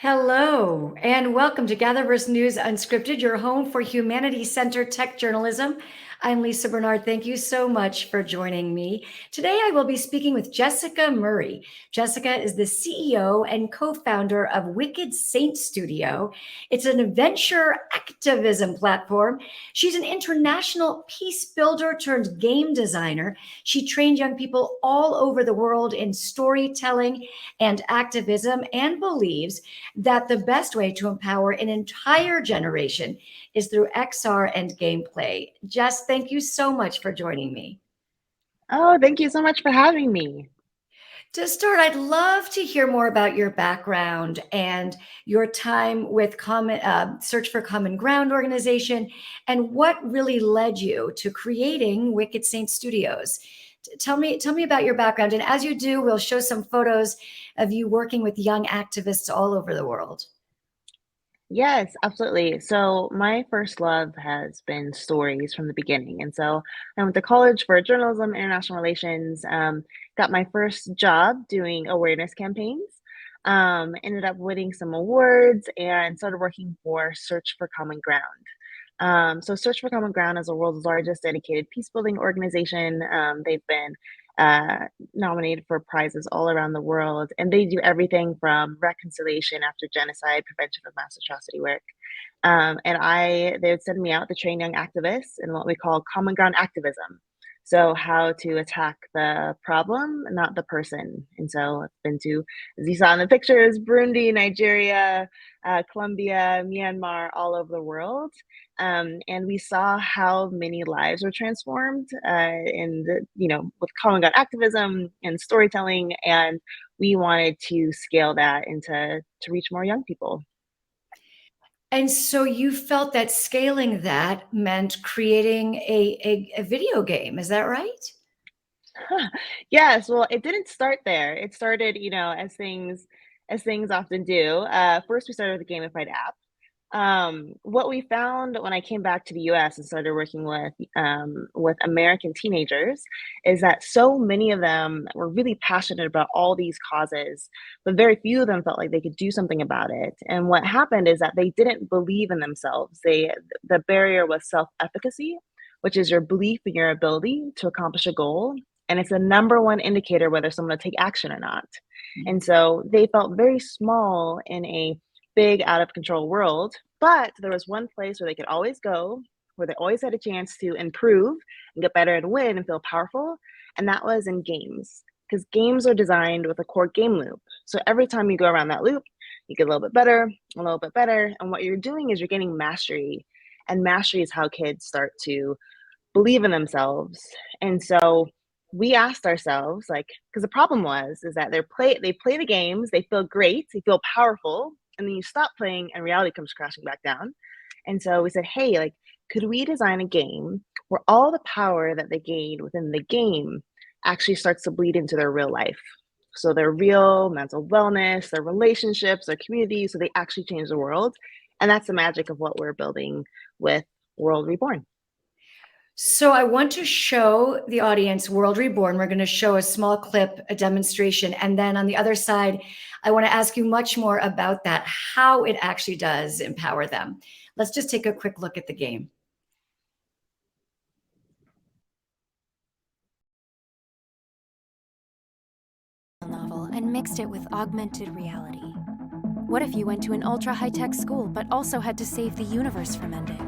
Hello, and welcome to Gatherverse News Unscripted, your home for humanity-centered tech journalism. I'm Lisa Bernard. Thank you so much for joining me. Today, I will be speaking with Jessica Murray. Jessica is the CEO and co-founder of Wicked Saint Studio. It's an adventure activism platform. She's an international peace builder turned game designer. She trained young people all over the world in storytelling and activism and believes that the best way to empower an entire generation is through XR and gameplay. Jess, thank you so much for joining me. Oh, thank you so much for having me. To start, I'd love to hear more about your background and your time with Search for Common Ground organization and what really led you to creating Wicked Saint Studios. Tell me about your background. And as you do, we'll show some photos of you working with young activists all over the world. Yes, absolutely. So my first love has been stories from the beginning. And so I went to college for journalism, international relations, got my first job doing awareness campaigns, ended up winning some awards and started working for Search for Common Ground. So Search for Common Ground is the world's largest dedicated peacebuilding organization. They've been uh, nominated for prizes all around the world, and they do everything from reconciliation after genocide, prevention of mass atrocity work. They would send me out to train young activists in what we call common ground activism. So how to attack the problem, not the person. And so I've been to, as you saw in the pictures, Burundi, Nigeria, Colombia, Myanmar, all over the world. And we saw how many lives were transformed with common ground activism and storytelling. And we wanted to scale that to reach more young people. And so you felt that scaling that meant creating a video game. Is that right? Yes, well, it didn't start there. It started, as things often do. First, we started with a gamified app. What we found when I came back to the US and started working with American teenagers is that so many of them were really passionate about all these causes, but very few of them felt like they could do something about it. And what happened is that they didn't believe in themselves. The barrier was self-efficacy, which is your belief in your ability to accomplish a goal. And it's the number one indicator whether someone will take action or not. And so they felt very small in a big out of control world, but there was one place where they could always go, where they always had a chance to improve and get better and win and feel powerful, and that was in games. Because games are designed with a core game loop. So every time you go around that loop, you get a little bit better, a little bit better. And what you're doing is you're gaining mastery. And mastery is how kids start to believe in themselves. And so we asked ourselves, like, because the problem is that they play the games, they feel great, they feel powerful, and then you stop playing and reality comes crashing back down. And so we said, hey, like, could we design a game where all the power that they gain within the game actually starts to bleed into their real life? So their real mental wellness, their relationships, their community, so they actually change the world. And that's the magic of what we're building with World Reborn. So I want to show the audience World Reborn. We're going to show a small clip, a demonstration. And then on the other side, I want to ask you much more about that, how it actually does empower them. Let's just take a quick look at the game. Novel and mixed it with augmented reality. What if you went to an ultra high-tech school but also had to save the universe from ending?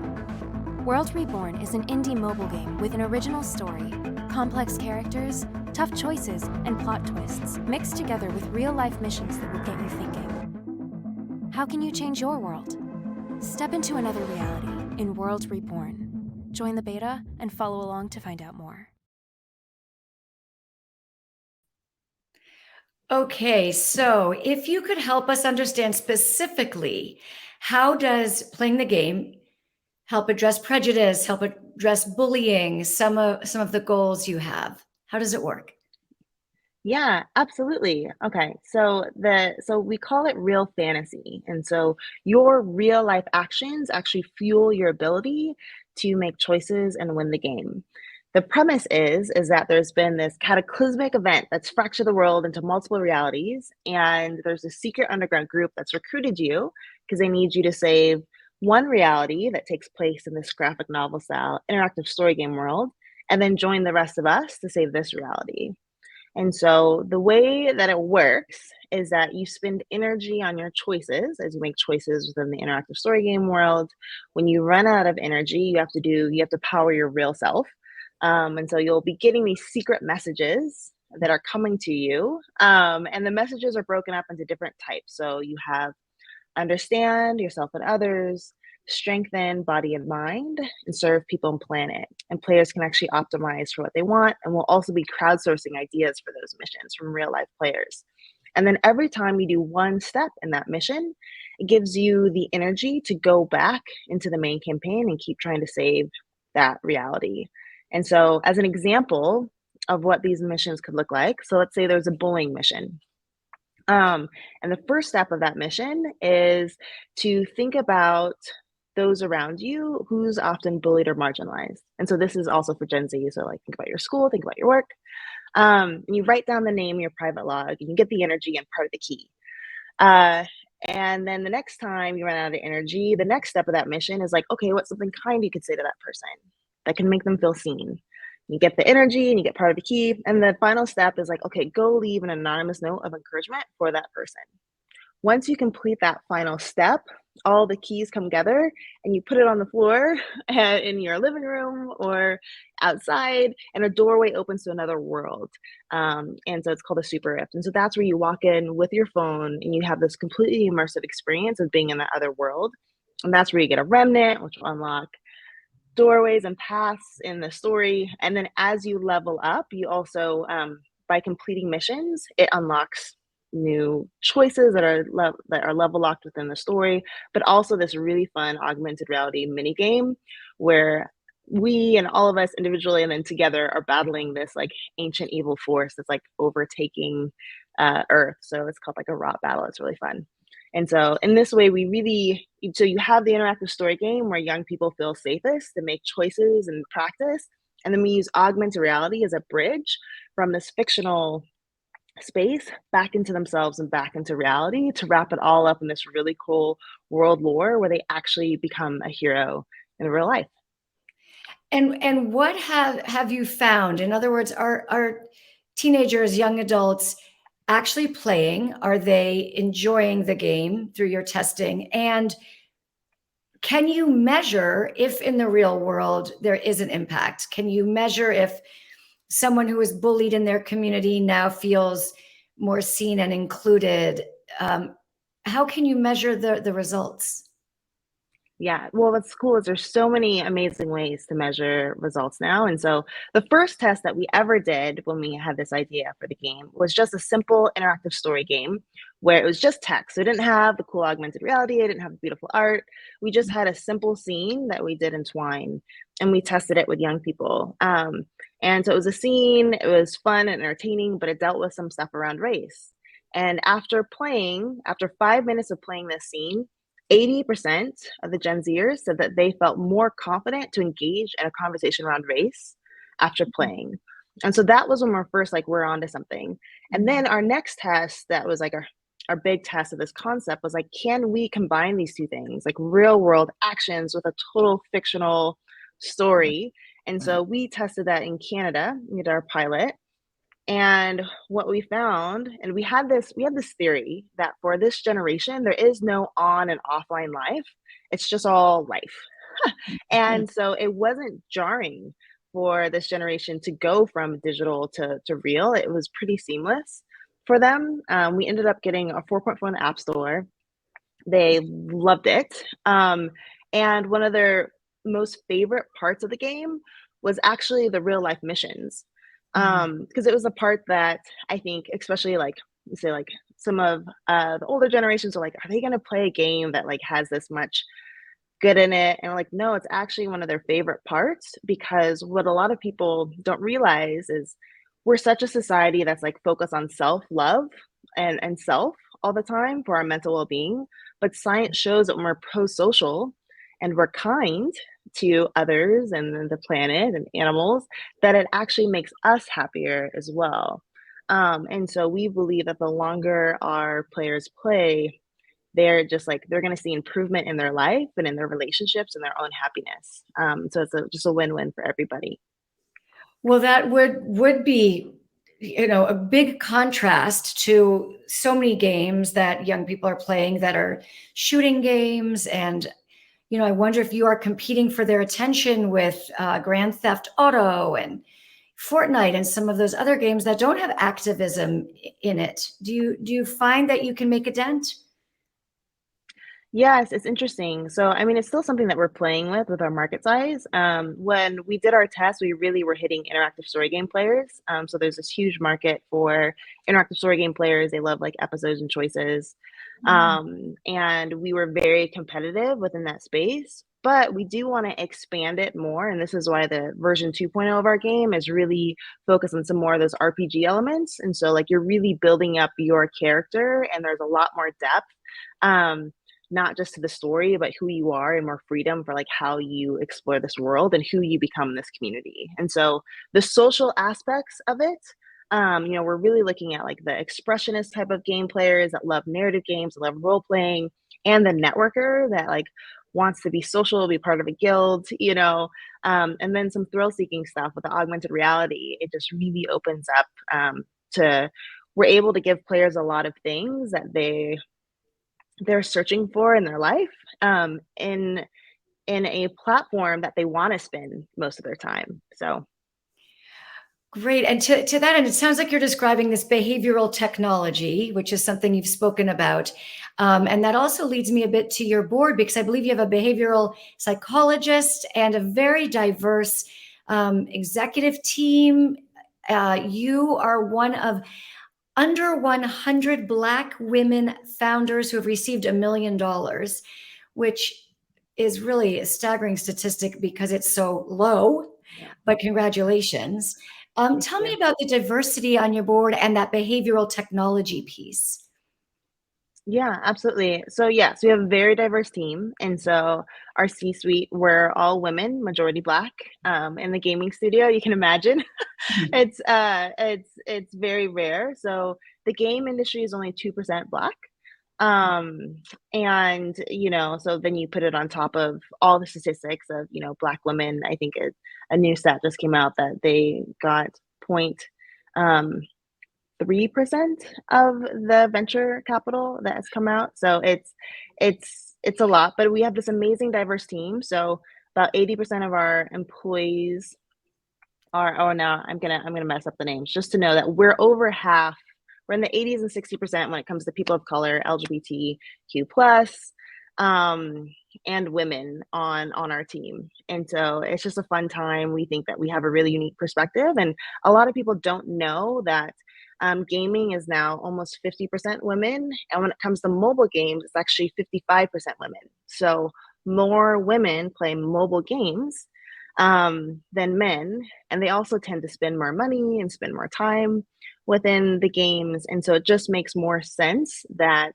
World Reborn is an indie mobile game with an original story, complex characters, tough choices, and plot twists mixed together with real-life missions that will get you thinking. How can you change your world? Step into another reality in World Reborn. Join the beta and follow along to find out more. Okay, so if you could help us understand specifically, how does playing the game help address prejudice, help address bullying, some of the goals you have? How does it work? Yeah, absolutely. Okay. So we call it real fantasy. And so your real life actions actually fuel your ability to make choices and win the game. The premise is that there's been this cataclysmic event that's fractured the world into multiple realities, and there's a secret underground group that's recruited you because they need you to save one reality that takes place in this graphic novel style interactive story game world, and then join the rest of us to save this reality. And so the way that it works is that you spend energy on your choices as you make choices within the interactive story game world. When you run out of energy, you have to power your real self. And so you'll be getting these secret messages that are coming to you. And the messages are broken up into different types. So you have understand yourself and others, strengthen body and mind, and serve people and planet. And players can actually optimize for what they want, and we'll also be crowdsourcing ideas for those missions from real life players. And then every time you do one step in that mission, it gives you the energy to go back into the main campaign and keep trying to save that reality. And so, as an example of what these missions could look like, so let's say there's a bullying mission. And the first step of that mission is to think about those around you who's often bullied or marginalized. And so this is also for Gen Z. So like think about your school, think about your work. And you write down the name in your private log, you can get the energy and part of the key. And then the next time you run out of energy, the next step of that mission is like, okay, what's something kind you could say to that person that can make them feel seen? You get the energy and you get part of the key. And the final step is like, okay, go leave an anonymous note of encouragement for that person. Once you complete that final step, all the keys come together and you put it on the floor in your living room or outside, and a doorway opens to another world. And so it's called a super rift. And so that's where you walk in with your phone and you have this completely immersive experience of being in that other world. And that's where you get a remnant, which will unlock doorways and paths in the story. And then as you level up, you also, by completing missions, it unlocks new choices that are level locked within the story, but also this really fun augmented reality mini game where we and all of us individually and then together are battling this like ancient evil force that's like overtaking Earth. So it's called like a rot battle. It's really fun. And so in this way, so you have the interactive story game where young people feel safest to make choices and practice. And then we use augmented reality as a bridge from this fictional space back into themselves and back into reality to wrap it all up in this really cool world lore where they actually become a hero in real life. And what have you found? In other words, are teenagers, young adults actually playing? Are they enjoying the game through your testing? And can you measure if in the real world there is an impact? Can you measure if someone who was bullied in their community now feels more seen and included? How can you measure the results? Yeah, well, what's cool is there's so many amazing ways to measure results now. And so the first test that we ever did when we had this idea for the game was just a simple interactive story game where it was just text. So it didn't have the cool augmented reality, it didn't have beautiful art. We just had a simple scene that we did in Twine, and we tested it with young people. And so it was a scene, it was fun and entertaining, but it dealt with some stuff around race. And after 5 minutes of playing this scene, 80% of the Gen Zers said that they felt more confident to engage in a conversation around race after playing. And so that was when we're first like, we're onto something. And then our next test that was like our big test of this concept was like, can we combine these two things, like real world actions with a total fictional story? And so we tested that in Canada. We did our pilot. And what we found, and we had this theory that for this generation, there is no on and offline life. It's just all life. And so it wasn't jarring for this generation to go from digital to real. It was pretty seamless for them. We ended up getting a 4.4 in the App Store. They loved it. And one of their most favorite parts of the game was actually the real life missions. Because it was a part that I think, especially like you say, like some of the older generations are like, are they going to play a game that like has this much good in it? And like, no, it's actually one of their favorite parts, because what a lot of people don't realize is we're such a society that's like focused on self-love and self all the time for our mental well-being. But science shows that when we're pro-social and we're kind to others and the planet and animals, that it actually makes us happier as well. And so we believe that the longer our players play, they're going to see improvement in their life and in their relationships and their own happiness. So it's just a win-win for everybody. Well, that would be, a big contrast to so many games that young people are playing that are shooting games. And, I wonder if you are competing for their attention with Grand Theft Auto and Fortnite and some of those other games that don't have activism in it. Do you find that you can make a dent? Yes, it's interesting. So, I mean, it's still something that we're playing with our market size. When we did our test, we really were hitting interactive story game players. So there's this huge market for interactive story game players. They love like episodes and choices. And we were very competitive within that space, but we do want to expand it more. And this is why the version 2.0 of our game is really focused on some more of those RPG elements. And so like you're really building up your character and there's a lot more depth. Not just to the story, but who you are and more freedom for like how you explore this world and who you become in this community. And so the social aspects of it, we're really looking at like the expressionist type of game players that love narrative games, love role playing, and the networker that like wants to be social, be part of a guild, and then some thrill seeking stuff with the augmented reality. It just really opens up we're able to give players a lot of things that they're searching for in their life, in a platform that they want to spend most of their time. So Great. And to that end, it sounds like you're describing this behavioral technology, which is something you've spoken about. And that also leads me a bit to your board, because I believe you have a behavioral psychologist and a very diverse executive team. You are one of under 100 Black women founders who have received $1 million, which is really a staggering statistic because it's so low, but congratulations. Tell me about the diversity on your board and that behavioral technology piece. Yeah, absolutely. So yes, we have a very diverse team. And so our C-suite, we're all women, majority Black. In the gaming studio, you can imagine. It's very rare. So the game industry is only 2% Black. And so then you put it on top of all the statistics of Black women. I think a new stat just came out that they got 0.3% of the venture capital that has come out. So it's a lot, but we have this amazing diverse team. So about 80% of our employees are, oh no, I'm gonna mess up the names, just to know that we're over half. We're in the 80s and 60% when it comes to people of color, LGBTQ plus, and women on our team. And so it's just a fun time. We think that we have a really unique perspective, and a lot of people don't know that gaming is now almost 50% women. And when it comes to mobile games, it's actually 55% women. So more women play mobile games than men. And they also tend to spend more money and spend more time within the games. And so it just makes more sense that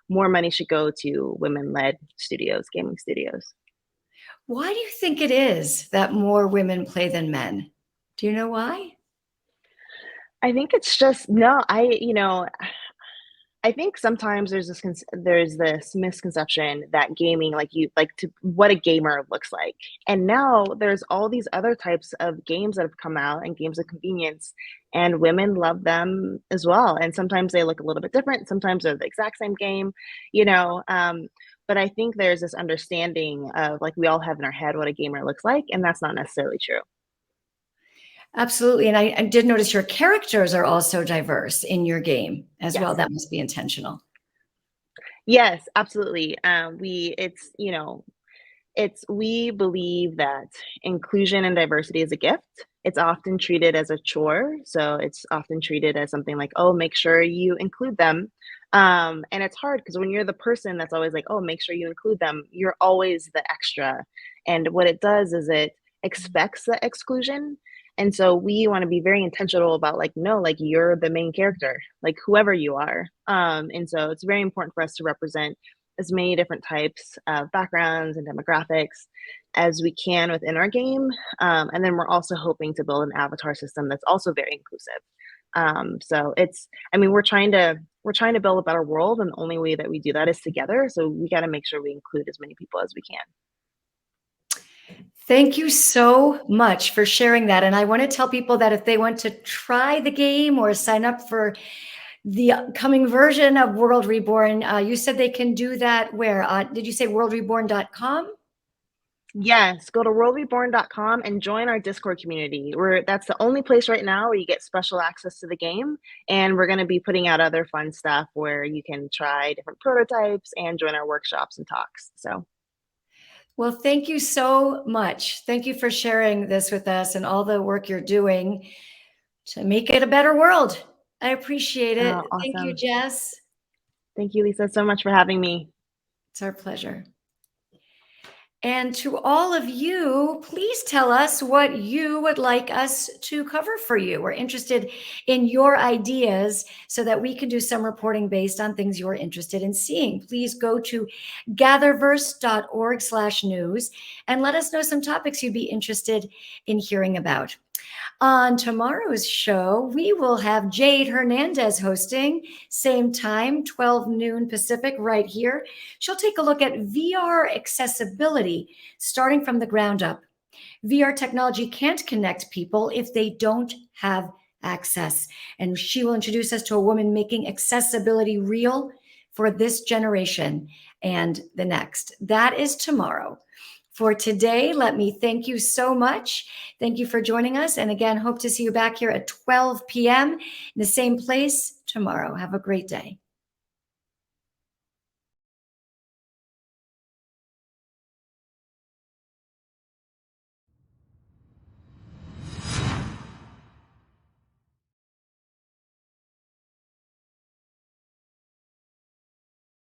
more money should go to women-led studios, gaming studios. Why do you think it is that more women play than men? Do you know why? I think it's just I think sometimes there's this misconception that gaming, what a gamer looks like. And now there's all these other types of games that have come out and games of convenience, and women love them as well. And sometimes they look a little bit different. Sometimes they're the exact same game, but I think there's this understanding of like we all have in our head what a gamer looks like, and that's not necessarily true. Absolutely. And I did notice your characters are also diverse in your game as well. Yes. That must be intentional. Yes, absolutely. We believe that inclusion and diversity is a gift. It's often treated as a chore. So it's often treated as something like, oh, make sure you include them. And it's hard because when you're the person that's always like, oh, make sure you include them, you're always the extra. And what it does is it expects the exclusion. And so we want to be very intentional about like, no, like you're the main character, like whoever you are. And so it's very important for us to represent as many different types of backgrounds and demographics as we can within our game. And then we're also hoping to build an avatar system that's also very inclusive. So we're trying to build a better world, and the only way that we do that is together. So we got to make sure we include as many people as we can. Thank you so much for sharing that. And I want to tell people that if they want to try the game or sign up for the upcoming version of World Reborn, you said they can do that where? Did you say worldreborn.com? Yes, go to worldreborn.com and join our Discord community. That's the only place right now where you get special access to the game. And we're going to be putting out other fun stuff where you can try different prototypes and join our workshops and talks. So. Well, thank you so much. Thank you for sharing this with us and all the work you're doing to make it a better world. I appreciate it. Oh, awesome. Thank you, Jess. Thank you, Lisa, so much for having me. It's our pleasure. And to all of you, please tell us what you would like us to cover for you. We're interested in your ideas so that we can do some reporting based on things you're interested in seeing. Please go to gatherverse.org/news and let us know some topics you'd be interested in hearing about. On tomorrow's show, we will have Jade Hernandez hosting, same time, 12 noon Pacific, right here. She'll take a look at VR accessibility, starting from the ground up. VR technology can't connect people if they don't have access. And she will introduce us to a woman making accessibility real for this generation and the next. That is tomorrow. For today, let me thank you so much. Thank you for joining us. And again, hope to see you back here at 12 p.m. in the same place tomorrow. Have a great day.